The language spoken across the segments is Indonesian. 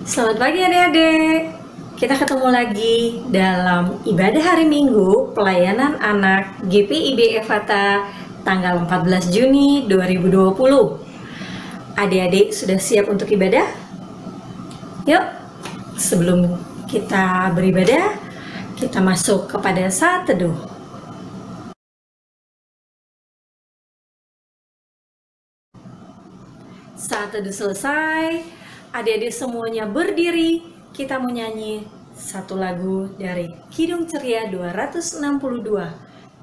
Selamat pagi adik-adik. Kita ketemu lagi dalam ibadah hari Minggu pelayanan anak GPIB Efata tanggal 14 Juni 2020. Adik-adik sudah siap untuk ibadah? Yuk, sebelum kita beribadah, kita masuk kepada saat teduh. Saat teduh selesai, adik-adik semuanya berdiri. Kita mau nyanyi satu lagu dari Kidung Ceria 262.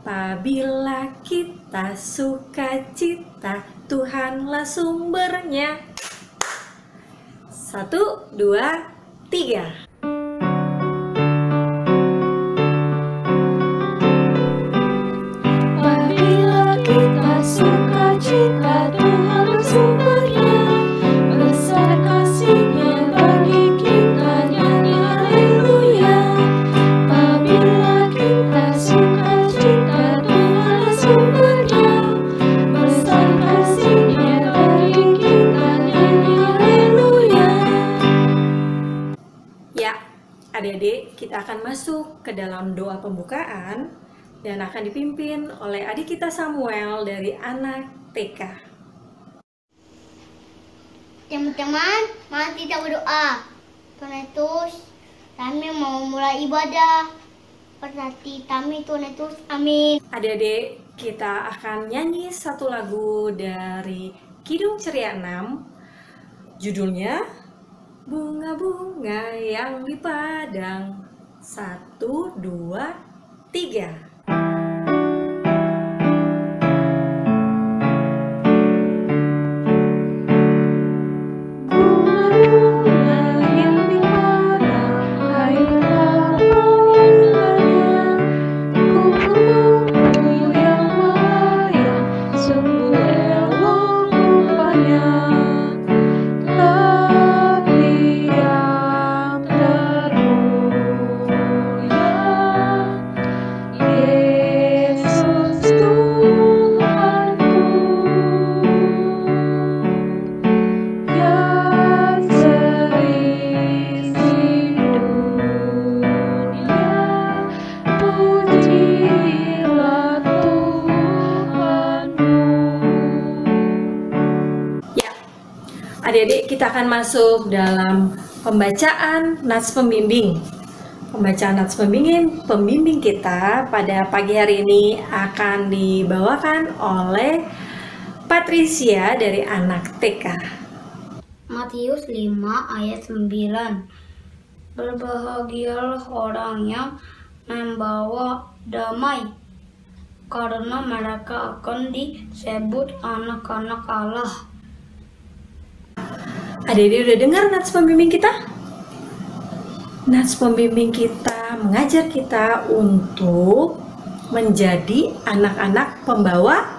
Apabila kita sukacita, Tuhanlah sumbernya. 1, 2, 3. Apabila kita sukacita, Tuhanlah sumbernya. Besar kasih-Nya bagi kita, nyanyi haleluya. Apabila kita sukacita, Tuhanlah sumbernya. Besar kasih-Nya bagi kita, nyanyi haleluya. Ya, adik-adik, kita akan masuk ke dalam doa pembukaan dan akan dipimpin oleh adik kita Samuel dari anak TK. Teman-teman, mari kita berdoa. Tuhan Yesus, kami mau mulai ibadah. Berarti kami Tuhan Yesus, amin. Adik-adik, kita akan nyanyi satu lagu dari Kidung Ceria 6. Judulnya Bunga-bunga yang di padang. 1, 2, 3. Bunga-bunga yang di padang, airlah indahnya. Kupu-kupu yang melayang, sungguh elok rupanya. Lebih yang termulia, Yesus Tuhanku. Yang seisi dunia, pujilah Tuhanmu. Ya, adik-adik, kita akan masuk dalam pembacaan Nats Pembimbing. Pembacaan Nats Pembimbing kita pada pagi hari ini akan dibawakan oleh Patricia dari anak TK. Matius 5 ayat 9. Berbahagialah orang yang membawa damai, karena mereka akan disebut anak-anak Allah. Adik-adik udah dengar Nats Pembimbing kita? Nats Pembimbing kita mengajar kita untuk menjadi anak-anak pembawa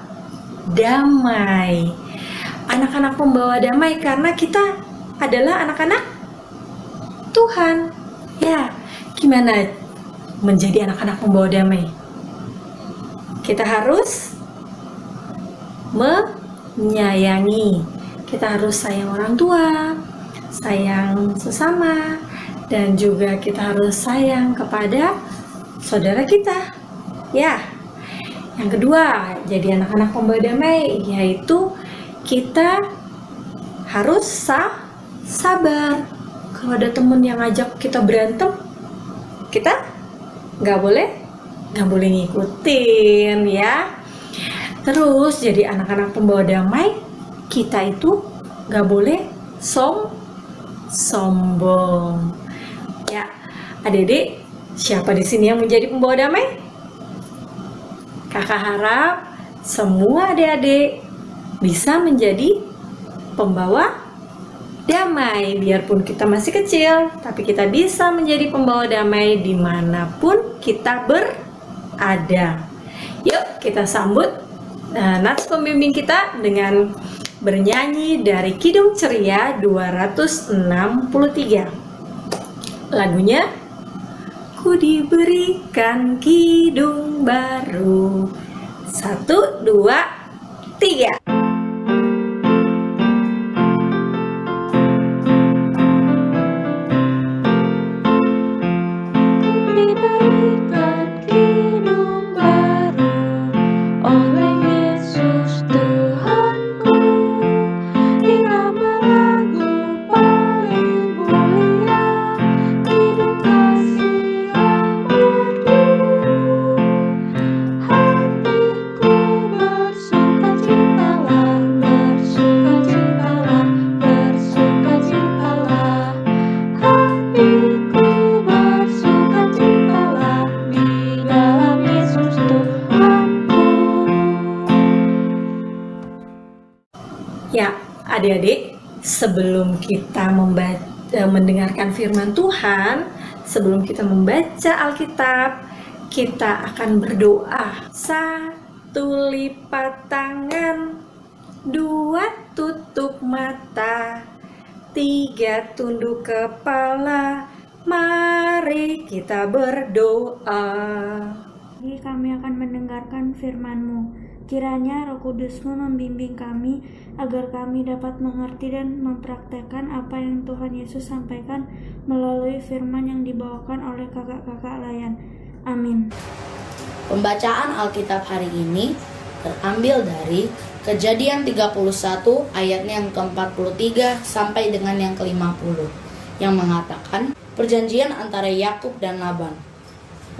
damai. Anak-anak pembawa damai karena kita adalah anak-anak Tuhan. Ya, gimana menjadi anak-anak pembawa damai? Kita harus menyayangi. Kita harus sayang orang tua, sayang sesama, dan juga kita harus sayang kepada saudara kita. Ya, yang kedua, jadi anak-anak pembawa damai, yaitu kita harus sabar. Kalau ada temen yang ngajak kita berantem, kita nggak boleh ngikutin ya. Terus jadi anak-anak pembawa damai, kita itu nggak boleh sombong. Ya, adik-adik, siapa di sini yang menjadi pembawa damai? Kakak harap semua adik-adik bisa menjadi pembawa damai. Biarpun kita masih kecil, tapi kita bisa menjadi pembawa damai dimanapun kita berada. Yuk, kita sambut Nats Pembimbing kita dengan bernyanyi dari Kidung Ceria 263. Lagunya Ku diberikan kidung baru. 1, 2, 3. Adik-adik, sebelum kita mendengarkan firman Tuhan, sebelum kita membaca Alkitab, kita akan berdoa. 1 lipat tangan, 2 tutup mata, 3 tunduk kepala. Mari kita berdoa. Kami akan mendengarkan firman-Mu. Kiranya Roh Kudus-Mu membimbing kami agar kami dapat mengerti dan mempraktekkan apa yang Tuhan Yesus sampaikan melalui firman yang dibawakan oleh kakak-kakak layan. Amin. Pembacaan Alkitab hari ini terambil dari Kejadian 31 ayatnya yang ke-43 sampai dengan yang ke-50 yang mengatakan perjanjian antara Yakub dan Laban.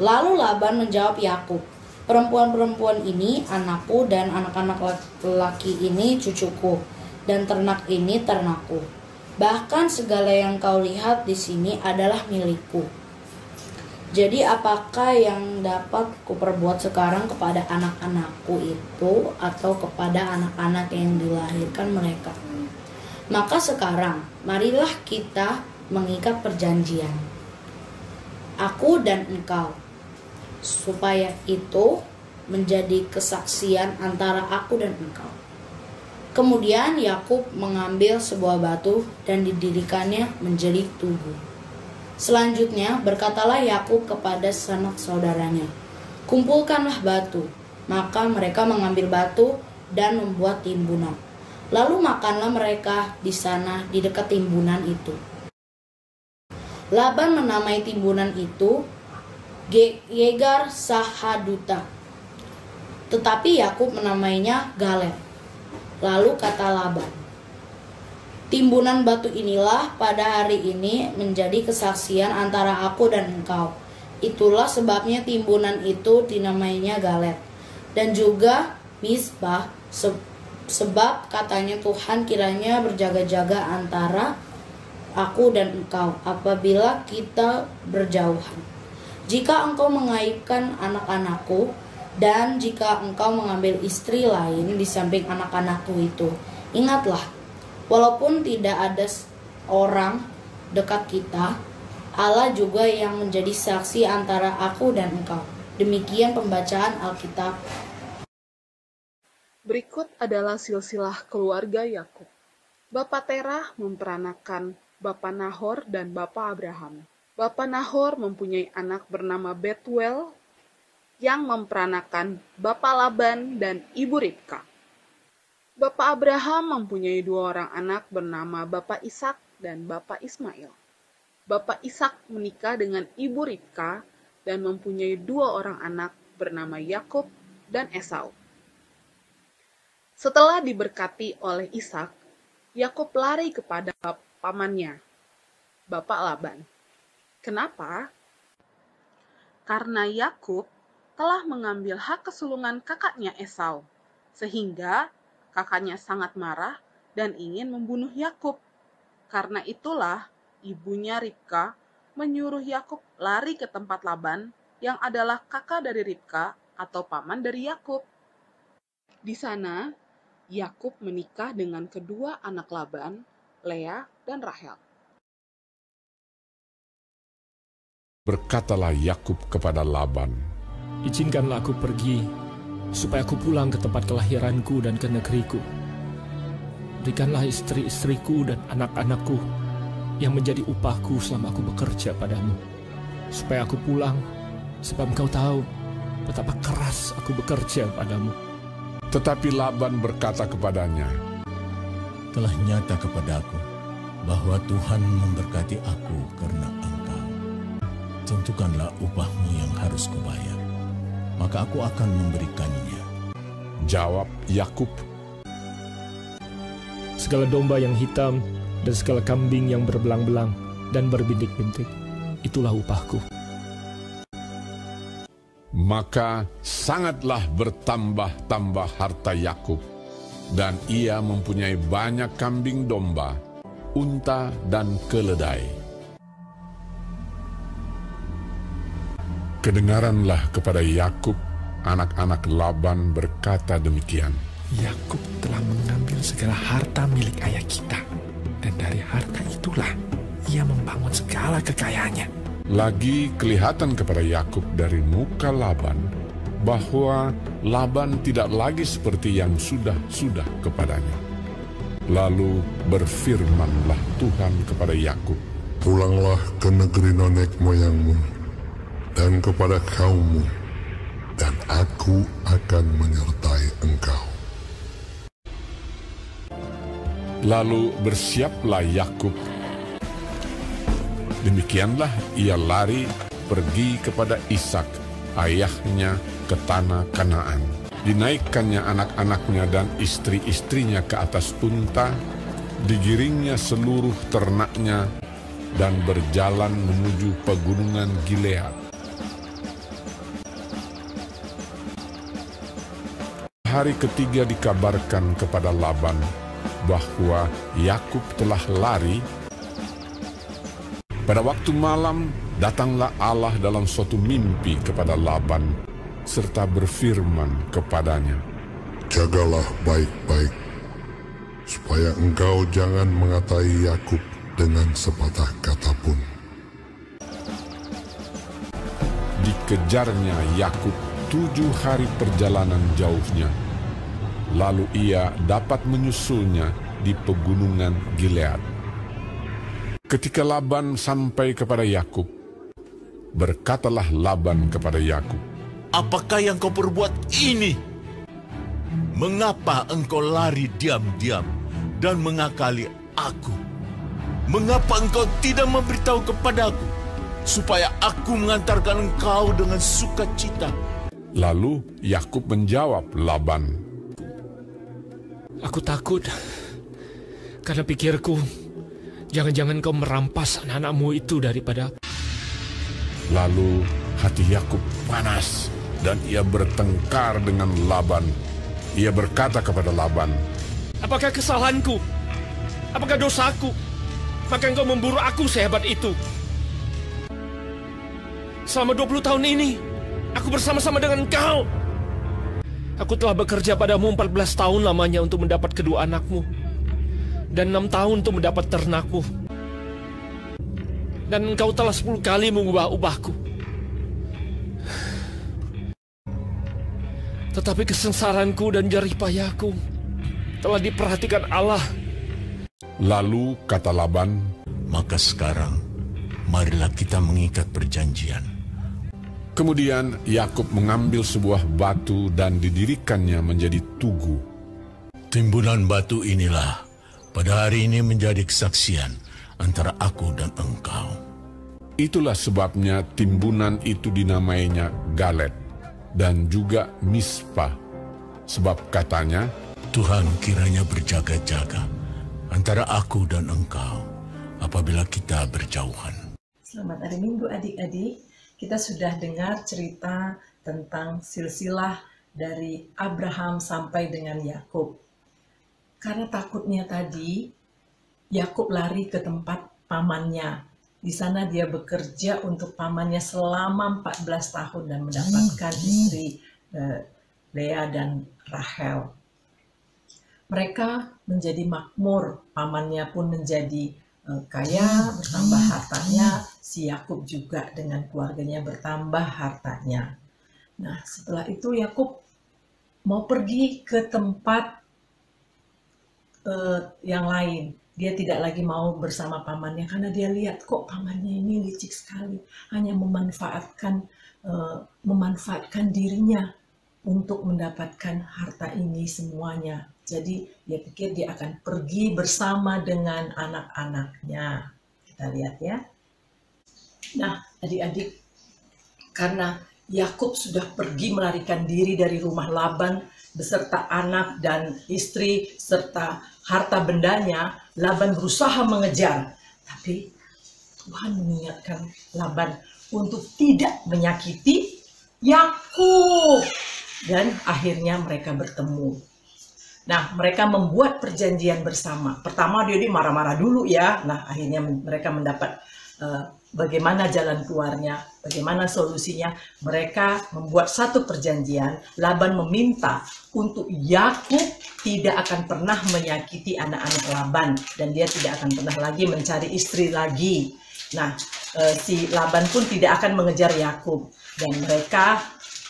Lalu Laban menjawab Yakub, "Perempuan-perempuan ini anakku dan anak-anak laki ini cucuku dan ternak ini ternakku. Bahkan segala yang kau lihat di sini adalah milikku. Jadi apakah yang dapat kuperbuat sekarang kepada anak-anakku itu atau kepada anak-anak yang dilahirkan mereka? Maka sekarang marilah kita mengikat perjanjian, aku dan engkau, supaya itu menjadi kesaksian antara aku dan engkau." Kemudian Yakub mengambil sebuah batu dan didirikannya menjadi tugu. Selanjutnya berkatalah Yakub kepada sanak saudaranya, "Kumpulkanlah batu." Maka mereka mengambil batu dan membuat timbunan. Lalu makanlah mereka di sana di dekat timbunan itu. Laban menamai timbunan itu Yegar Sahaduta, tetapi Yakub menamainya Galed. Lalu kata Laban, "Timbunan batu inilah pada hari ini menjadi kesaksian antara aku dan engkau." Itulah sebabnya timbunan itu dinamainya Galed. Dan juga Misbah, sebab katanya Tuhan kiranya berjaga-jaga antara aku dan engkau apabila kita berjauhan. Jika engkau mengaibkan anak-anakku, dan jika engkau mengambil istri lain di samping anak-anakku itu, ingatlah, walaupun tidak ada orang dekat kita, Allah juga yang menjadi saksi antara aku dan engkau. Demikian pembacaan Alkitab. Berikut adalah silsilah keluarga Yakub. Bapak Terah memperanakan Bapak Nahor dan Bapak Abraham. Bapak Nahor mempunyai anak bernama Betuel yang memperanakan Bapak Laban dan Ibu Ribka. Bapak Abraham mempunyai 2 orang anak bernama Bapak Ishak dan Bapak Ismail. Bapak Ishak menikah dengan Ibu Ribka dan mempunyai 2 orang anak bernama Yakub dan Esau. Setelah diberkati oleh Ishak, Yakub lari kepada pamannya, Bapak Laban. Kenapa? Karena Yakub telah mengambil hak kesulungan kakaknya Esau, sehingga kakaknya sangat marah dan ingin membunuh Yakub. Karena itulah ibunya Ribka menyuruh Yakub lari ke tempat Laban yang adalah kakak dari Ribka atau paman dari Yakub. Di sana, Yakub menikah dengan kedua anak Laban, Lea dan Rahel. Berkatalah Yakub kepada Laban, "Izinkanlah aku pergi, supaya aku pulang ke tempat kelahiranku dan ke negeriku. Berikanlah istri-istriku dan anak-anakku yang menjadi upahku selama aku bekerja padamu, supaya aku pulang, sebab engkau tahu betapa keras aku bekerja padamu." Tetapi Laban berkata kepadanya, "Telah nyata kepadaku bahwa Tuhan memberkati aku karena engkau. Tentukanlah upahmu yang harus kubayar, maka aku akan memberikannya." Jawab Yakub, "Segala domba yang hitam dan segala kambing yang berbelang-belang dan berbintik-bintik, itulah upahku." Maka sangatlah bertambah-tambah harta Yakub, dan ia mempunyai banyak kambing domba, unta dan keledai. Kedengaranlah kepada Yakub, anak-anak Laban berkata demikian, Yakub telah mengambil segala harta milik ayah kita. Dan dari harta itulah ia membangun segala kekayaannya. Lagi kelihatan kepada Yakub dari muka Laban bahwa Laban tidak lagi seperti yang sudah kepadanya. Lalu berfirmanlah Tuhan kepada Yakub, "Pulanglah ke negeri nenek moyangmu dan kepada kaummu, dan aku akan menyertai engkau." Lalu bersiaplah Yakub. Demikianlah ia lari pergi kepada Ishak, ayahnya, ke tanah Kanaan. Dinaikkannya anak-anaknya dan istri-istrinya ke atas unta, digiringnya seluruh ternaknya, dan berjalan menuju pegunungan Gilead. Hari ketiga dikabarkan kepada Laban bahwa Yakub telah lari. Pada waktu malam datanglah Allah dalam suatu mimpi kepada Laban serta berfirman kepadanya, "Jagalah baik-baik, supaya engkau jangan mengatai Yakub dengan sepatah kata pun." Dikejarnya Yakub 7 hari perjalanan jauhnya. Lalu ia dapat menyusulnya di pegunungan Gilead. Ketika Laban sampai kepada Yakub, berkatalah Laban kepada Yakub, Apakah yang kau perbuat ini? Mengapa engkau lari diam-diam dan mengakali aku? Mengapa engkau tidak memberitahu kepadaku, supaya aku mengantarkan engkau dengan sukacita?" Lalu Yakub menjawab Laban, Aku takut, karena pikirku, jangan-jangan kau merampas anak-anakmu itu daripada... Lalu hati Yakub panas dan ia bertengkar dengan Laban. Ia berkata kepada Laban, Apakah kesalahanku? Apakah dosaku? Maka engkau memburu aku sehebat itu. Selama 20 tahun ini, aku bersama-sama dengan engkau. Aku telah bekerja padamu 14 tahun lamanya untuk mendapat kedua anakmu, dan 6 tahun untuk mendapat ternakmu. Dan engkau telah 10 kali mengubah upahku. Tetapi kesengsaraanku dan jerih payahku telah diperhatikan Allah. Lalu kata Laban, Maka sekarang, marilah kita mengikat perjanjian. kemudian Yakub mengambil sebuah batu dan didirikannya menjadi tugu. Timbunan batu inilah pada hari ini menjadi kesaksian antara aku dan engkau. Itulah sebabnya timbunan itu dinamainya Galet dan juga Mispa, sebab katanya, Tuhan kiranya berjaga-jaga antara aku dan engkau apabila kita berjauhan. Selamat hari Minggu adik-adik. Kita sudah dengar cerita tentang silsilah dari Abraham sampai dengan Yakub. Karena takutnya tadi, Yakub lari ke tempat pamannya. Di sana dia bekerja untuk pamannya selama 14 tahun dan mendapatkan istri Lea dan Rahel. Mereka menjadi makmur, pamannya pun menjadi kaya, bertambah hartanya, si Yakub juga dengan keluarganya bertambah hartanya. Nah, setelah itu Yakub mau pergi ke tempat yang lain. Dia tidak lagi mau bersama pamannya karena dia lihat kok pamannya ini licik sekali, hanya memanfaatkan dirinya untuk mendapatkan harta ini semuanya. Jadi dia pikir dia akan pergi bersama dengan anak-anaknya. Kita lihat ya. Nah, adik-adik, karena Yakub sudah pergi melarikan diri dari rumah Laban beserta anak dan istri serta harta bendanya, Laban berusaha mengejar. Tapi Tuhan mengingatkan Laban untuk tidak menyakiti Yakub. Dan akhirnya mereka bertemu. Nah, mereka membuat perjanjian bersama. Pertama dia marah-marah dulu ya. Nah, akhirnya mereka mendapat bagaimana jalan keluarnya, bagaimana solusinya. Mereka membuat satu perjanjian. Laban meminta untuk Yakub tidak akan pernah menyakiti anak-anak Laban dan dia tidak akan pernah lagi mencari istri lagi. Nah, si Laban pun tidak akan mengejar Yakub dan mereka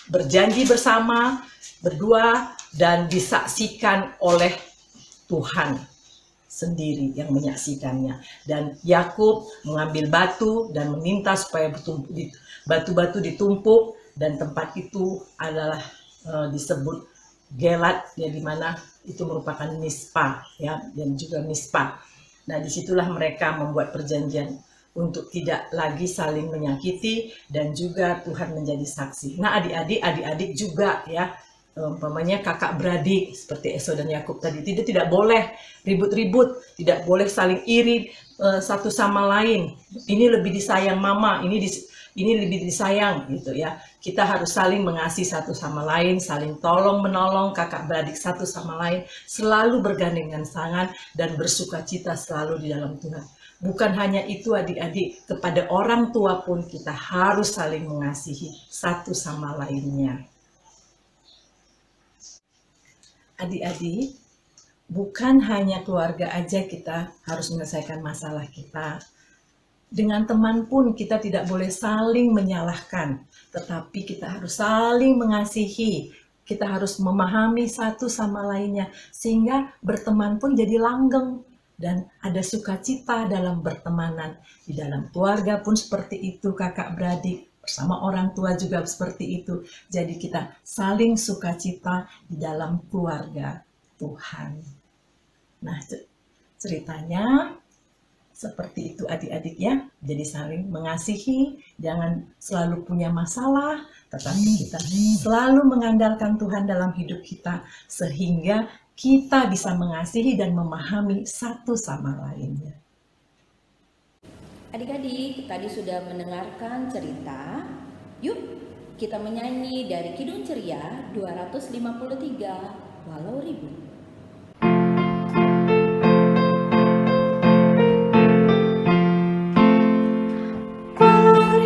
berjanji bersama berdua dan disaksikan oleh Tuhan sendiri yang menyaksikannya. Dan Yakub mengambil batu dan meminta supaya batu-batu ditumpuk dan tempat itu adalah disebut Gelat, ya, di mana itu merupakan Mispa, ya, dan juga Mispa. Nah, disitulah mereka membuat perjanjian untuk tidak lagi saling menyakiti dan juga Tuhan menjadi saksi. Nah, adik-adik juga, ya, umpamanya kakak beradik seperti Esau dan Yakub tadi, tidak boleh ribut-ribut, tidak boleh saling iri satu sama lain. Ini lebih disayang mama, ini lebih disayang, gitu ya. Kita harus saling mengasihi satu sama lain, saling tolong menolong kakak beradik satu sama lain, selalu bergandengan tangan dan bersukacita selalu di dalam Tuhan. Bukan hanya itu adik-adik, kepada orang tua pun kita harus saling mengasihi satu sama lainnya. Adik-adik, bukan hanya keluarga aja kita harus menyelesaikan masalah kita. Dengan teman pun kita tidak boleh saling menyalahkan, tetapi kita harus saling mengasihi. Kita harus memahami satu sama lainnya, sehingga berteman pun jadi langgeng dan ada sukacita dalam bertemanan. Di dalam keluarga pun seperti itu, kakak beradik, bersama orang tua juga seperti itu. Jadi kita saling sukacita di dalam keluarga Tuhan. Nah, ceritanya seperti itu adik-adik ya. Jadi saling mengasihi, jangan selalu punya masalah, tetapi kita selalu mengandalkan Tuhan dalam hidup kita sehingga kita bisa mengasihi dan memahami satu sama lainnya. Adik-adik, tadi sudah mendengarkan cerita. Yuk, kita menyanyi dari Kidung Ceria 253, Walau Ribut.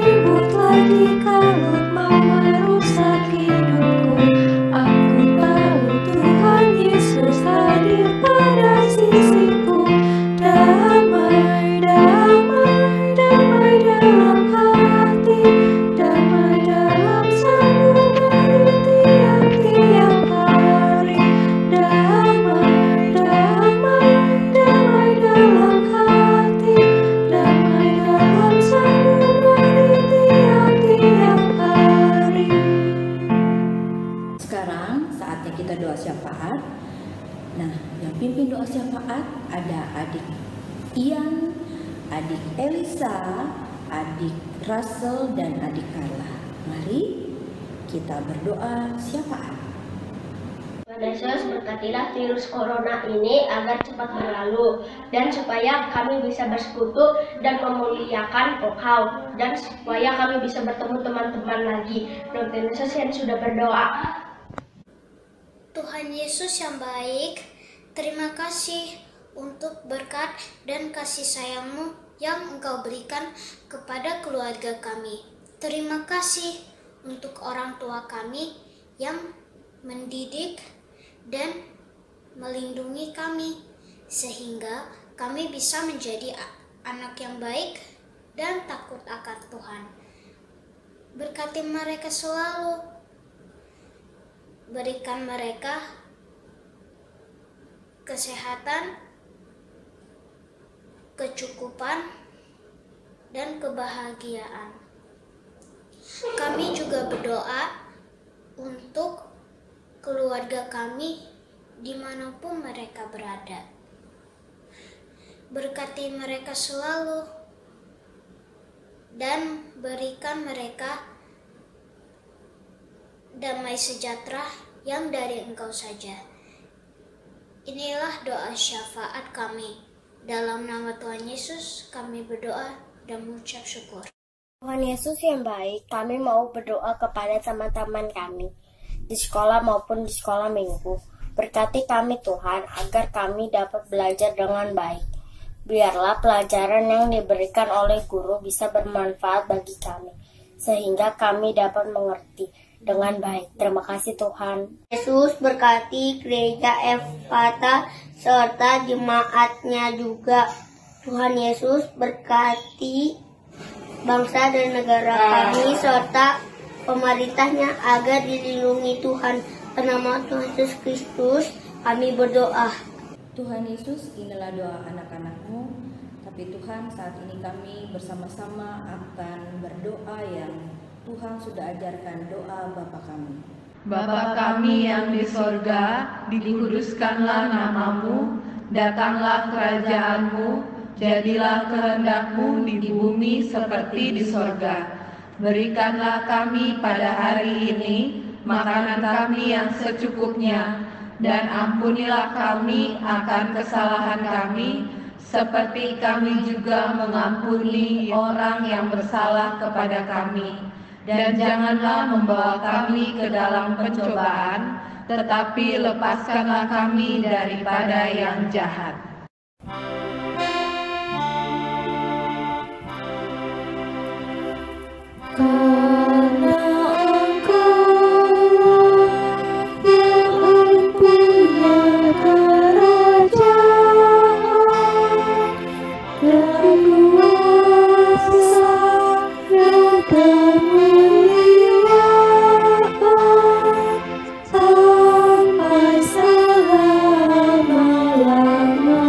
Ribut lagi kalau mau merusak hidupku. Aku tahu Tuhan Yesus hadir pada sisiku. Damai, damai, damai dalam hati, damai dalam sanubari tiap-tiap hari. Damai, damai, damai dalam hati, damai dalam sanubari tiap-tiap hari. Sekarang saatnya kita doa syafaat. Nah, yang pimpin doa syafaat ada adik Ian, adik Elisa, adik Russell, dan adik Carla. Mari kita berdoa syafaat. Tuhan Yesus, berkatilah virus corona ini agar cepat berlalu dan supaya kami bisa bersekutu dan memuliakan Engkau dan supaya kami bisa bertemu teman-teman lagi. Tuhan Yesus yang sudah berdoa. Tuhan Yesus yang baik, terima kasih untuk berkat dan kasih sayang-Mu yang Engkau berikan kepada keluarga kami. Terima kasih untuk orang tua kami yang mendidik dan melindungi kami, sehingga kami bisa menjadi anak yang baik dan takut akan Tuhan. Berkati mereka selalu. Berikan mereka kesehatan, kecukupan, dan kebahagiaan. Kami juga berdoa untuk keluarga kami dimanapun mereka berada. Berkati mereka selalu dan berikan mereka damai sejahtera yang dari Engkau saja. Inilah doa syafaat kami. Dalam nama Tuhan Yesus kami berdoa dan mengucap syukur. Tuhan Yesus yang baik, kami mau berdoa kepada teman-teman kami di sekolah maupun di sekolah minggu. Berkati kami Tuhan agar kami dapat belajar dengan baik. Biarlah pelajaran yang diberikan oleh guru bisa bermanfaat bagi kami, sehingga kami dapat mengerti dengan baik. Terima kasih Tuhan. Yesus berkati gereja Efata serta jemaatnya juga. Tuhan Yesus berkati bangsa dan negara kami serta pemerintahnya agar dilindungi Tuhan. Nama Tuhan Yesus Kristus kami berdoa. Tuhan Yesus, inilah doa anak-anak-Mu. Tapi Tuhan, saat ini kami bersama-sama akan berdoa yang Tuhan sudah ajarkan, doa Bapa kami. Bapa kami yang di sorga, dikuduskanlah namamu, datanglah kerajaan-Mu, jadilah kehendak-Mu di bumi seperti di sorga. Berikanlah kami pada hari ini makanan kami yang secukupnya, dan ampunilah kami akan kesalahan kami, seperti kami juga mengampuni orang yang bersalah kepada kami. Dan janganlah membawa kami ke dalam pencobaan, tetapi lepaskanlah kami daripada yang jahat. Karena Engkau yang punya kerajaan dan kuasa dan kemuliaan sampai selama-lamanya.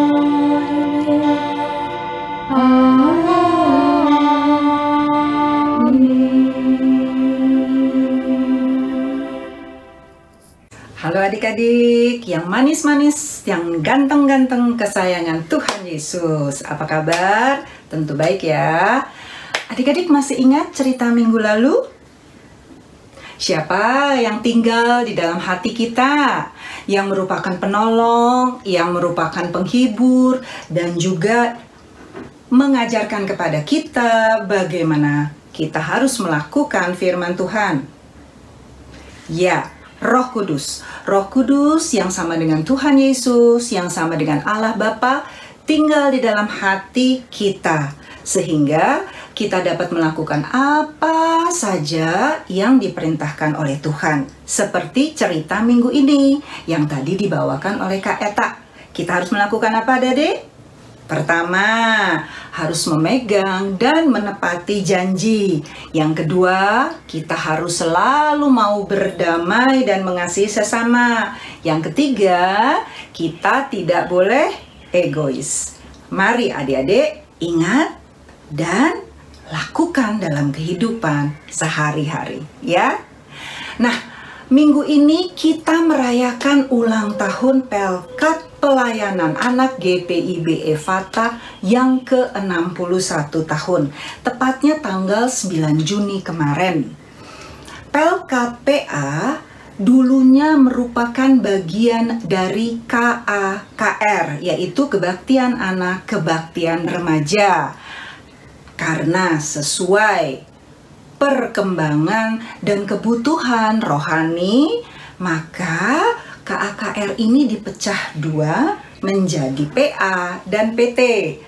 Halo adik-adik yang manis-manis, yang ganteng-ganteng kesayangan Tuhan Yesus. Apa kabar? Tentu baik ya. Adik-adik masih ingat cerita minggu lalu? Siapa yang tinggal di dalam hati kita, yang merupakan penolong, yang merupakan penghibur, dan juga mengajarkan kepada kita bagaimana kita harus melakukan firman Tuhan? Ya, Roh Kudus. Roh Kudus yang sama dengan Tuhan Yesus, yang sama dengan Allah Bapa, tinggal di dalam hati kita. Sehingga kita dapat melakukan apa saja yang diperintahkan oleh Tuhan. Seperti cerita minggu ini yang tadi dibawakan oleh Kak Eta. Kita harus melakukan apa, Adik? Pertama, harus memegang dan menepati janji. Yang kedua, kita harus selalu mau berdamai dan mengasihi sesama. Yang ketiga, kita tidak boleh egois. Mari adik-adik ingat dan lakukan dalam kehidupan sehari-hari, ya. Nah, minggu ini kita merayakan ulang tahun Pelkat Pelayanan Anak GPIB Efata yang ke-61 tahun, tepatnya tanggal 9 Juni kemarin. Pelkat PA dulunya merupakan bagian dari KAKR, yaitu Kebaktian Anak, Kebaktian Remaja. Karena sesuai perkembangan dan kebutuhan rohani, maka KAKR ini dipecah dua menjadi PA dan PT,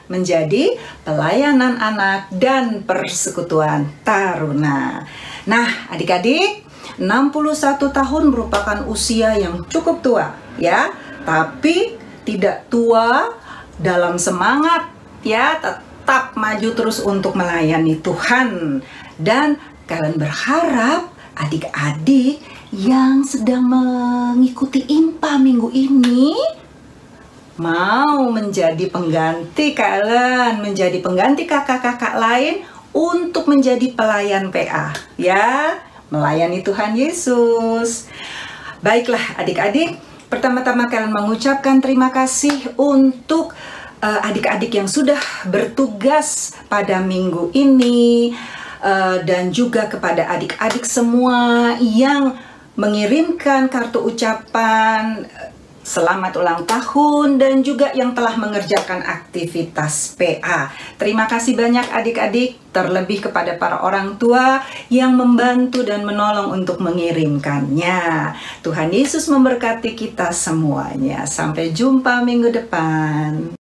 menjadi Pelayanan Anak dan Persekutuan Taruna. Nah, adik-adik, 61 tahun merupakan usia yang cukup tua, ya. Tapi tidak tua dalam semangat, ya, tetap maju terus untuk melayani Tuhan. Dan kalian berharap adik-adik yang sedang mengikuti IMPA minggu ini mau menjadi pengganti kalian, menjadi pengganti kakak-kakak lain untuk menjadi pelayan PA, ya, melayani Tuhan Yesus. Baiklah adik-adik, pertama-tama kalian mengucapkan terima kasih untuk adik-adik yang sudah bertugas pada minggu ini, dan juga kepada adik-adik semua yang mengirimkan kartu ucapan selamat ulang tahun dan juga yang telah mengerjakan aktivitas PA. Terima kasih banyak adik-adik, terlebih kepada para orang tua yang membantu dan menolong untuk mengirimkannya. Tuhan Yesus memberkati kita semuanya. Sampai jumpa minggu depan.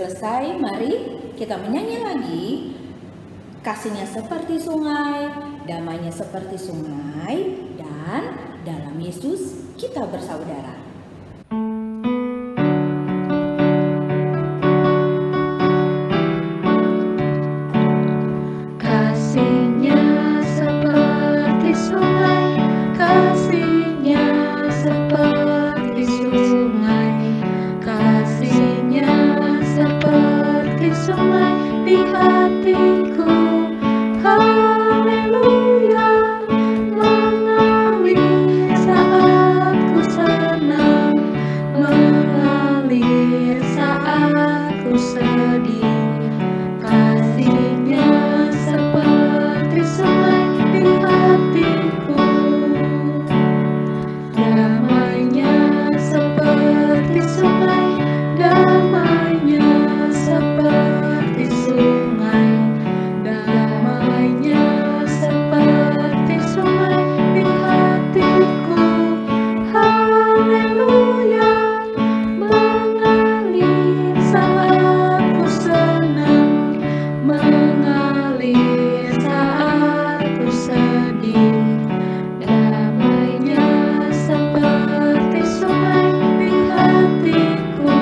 selesai, mari kita menyanyi lagi. Kasihnya seperti sungai, damainya seperti sungai, dan dalam Yesus kita bersaudara. Kasihnya seperti sungai, kasihnya seperti sungai, kasihnya seperti sungai di hatiku. Haleluya, mengalir saat ku senang, mengalir saat ku sedih. Kasihnya seperti sungai di hatiku, damainya seperti sungai, damainya seperti sungai, damainya seperti sungai di hatiku. Haleluya, mengalir saat ku senang, mengalir saat ku sedih. Damainya seperti sungai di hatiku.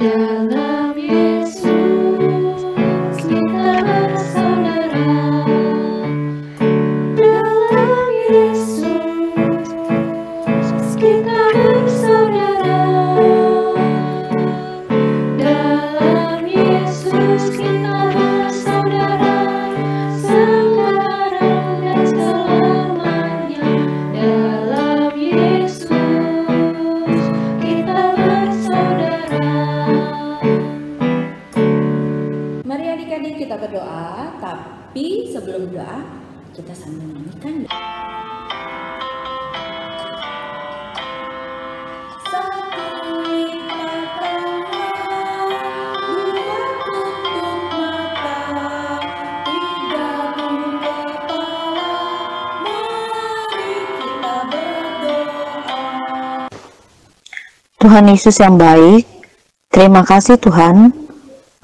Dalam Yesus kita bersaudara. Dalam Yesus kita bersaudara. Dalam Yesus kita bersaudara, sekarang dan selamanya. Dalam Yesus kita bersaudara. Mari adik-adik kita berdoa, tapi sebelum doa kita sambil nyanyikan. Tuhan Yesus yang baik, terima kasih Tuhan,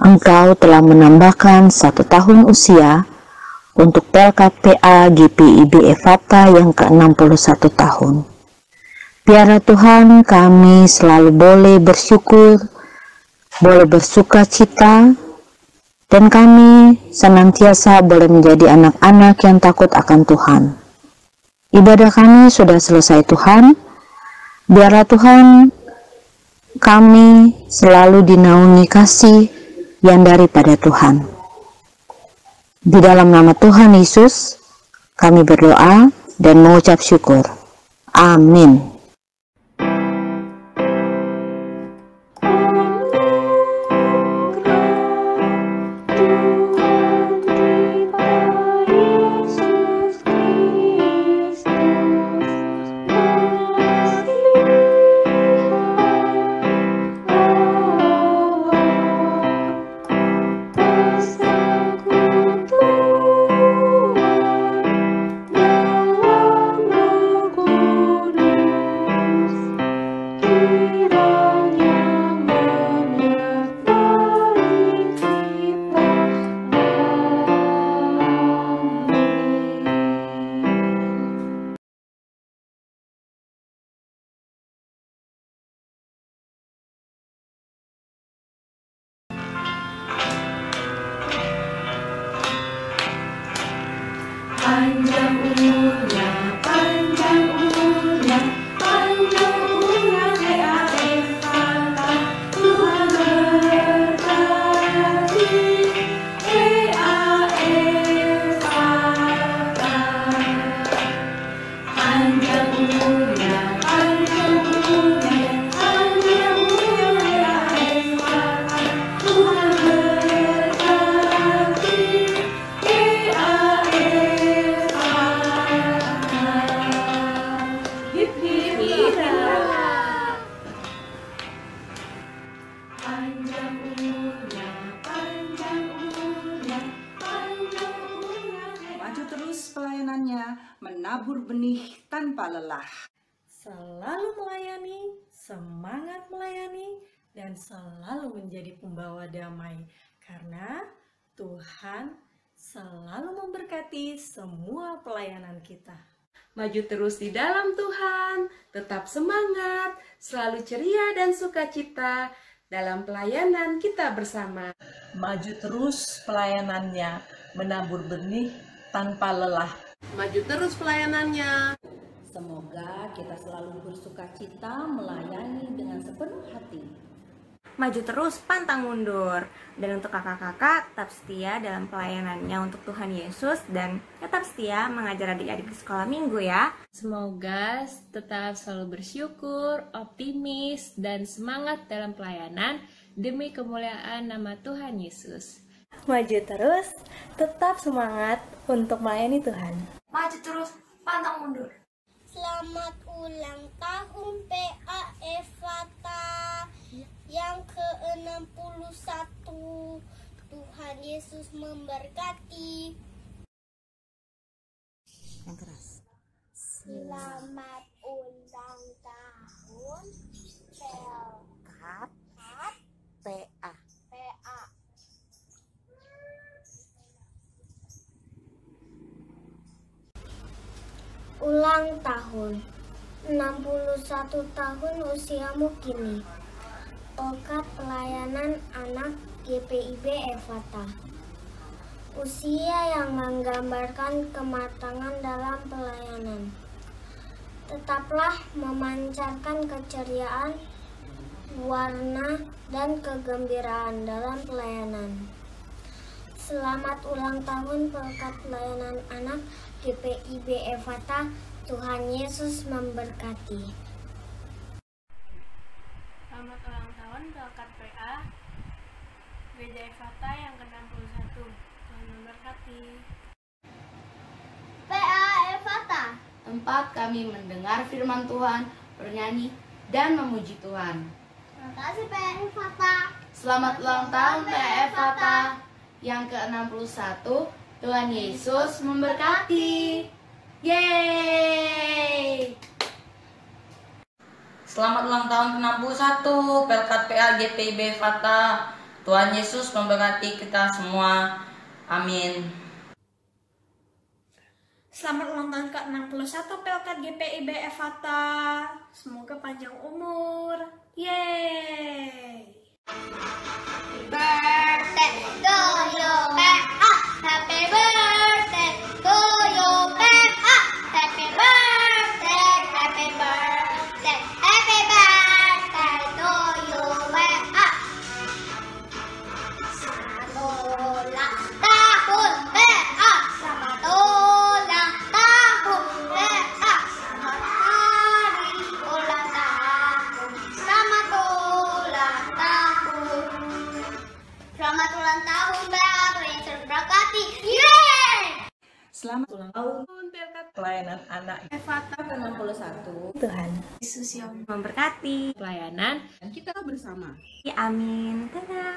Engkau telah menambahkan 1 tahun usia untuk PLKPA GPIB Efata yang ke-61 tahun. Biarlah Tuhan kami selalu boleh bersyukur, boleh bersuka cita, dan kami senantiasa boleh menjadi anak-anak yang takut akan Tuhan. Ibadah kami sudah selesai Tuhan, biarlah Tuhan kami selalu dinaungi kasih yang daripada Tuhan. Di dalam nama Tuhan Yesus, kami berdoa dan mengucap syukur. Amin. tanpa lelah. Selalu melayani, semangat melayani, dan selalu menjadi pembawa damai. Karena Tuhan selalu memberkati semua pelayanan kita. Maju terus di dalam Tuhan, tetap semangat, selalu ceria dan sukacita dalam pelayanan kita bersama. Maju terus pelayanannya, menabur benih tanpa lelah. Maju terus pelayanannya. Semoga kita selalu bersukacita melayani dengan sepenuh hati. Maju terus, pantang mundur. Dan untuk kakak-kakak, tetap setia dalam pelayanannya untuk Tuhan Yesus dan tetap setia mengajar adik-adik di sekolah minggu ya. Semoga tetap selalu bersyukur, optimis, dan semangat dalam pelayanan demi kemuliaan nama Tuhan Yesus. Maju terus, tetap semangat untuk melayani Tuhan. Maju terus, pantang mundur. Selamat ulang tahun PA Efata yang ke-61. Tuhan Yesus memberkati. Yang keras. Selamat ulang tahun PA. Ulang tahun 61 tahun usiamu kini. Pelkat pelayanan anak GPIB Efata. Usia yang menggambarkan kematangan dalam pelayanan. Tetaplah memancarkan keceriaan, warna, dan kegembiraan dalam pelayanan. Selamat ulang tahun pelkat pelayanan anak GPIB Efata. Tuhan Yesus memberkati. Selamat ulang tahun pelkat PA Gereja Efata yang ke-61. Tuhan memberkati. PA Efata, tempat kami mendengar firman Tuhan, bernyanyi, dan memuji Tuhan. Terima kasih PA Efata. Selamat ulang tahun PA Efata yang ke-61. Tuhan Yesus memberkati. Yeay! Selamat ulang tahun ke-61 Pelkat PA GPIB Efata. Tuhan Yesus memberkati kita semua. Amin. Selamat ulang tahun ke-61 Pelkat GPIB Efata. Semoga panjang umur. Yeay! Birthday to you, PA. Happy birthday to you, PA. Happy birthday, happy birthday, happy birthday to you, PA. Selamat ulang tahun, PA. Selamat ulang tahun, PA. Selamat hari ulang tahun. Selamat ulang tahun. Selamat ulang tahun, PA. Tuhan berkati. Yeay! Selamat ulang tahun pelayanan anak Efata ke-61. Tuhan Yesus yang memberkati Pelayanan dan kita bersama. Amin. Dadah.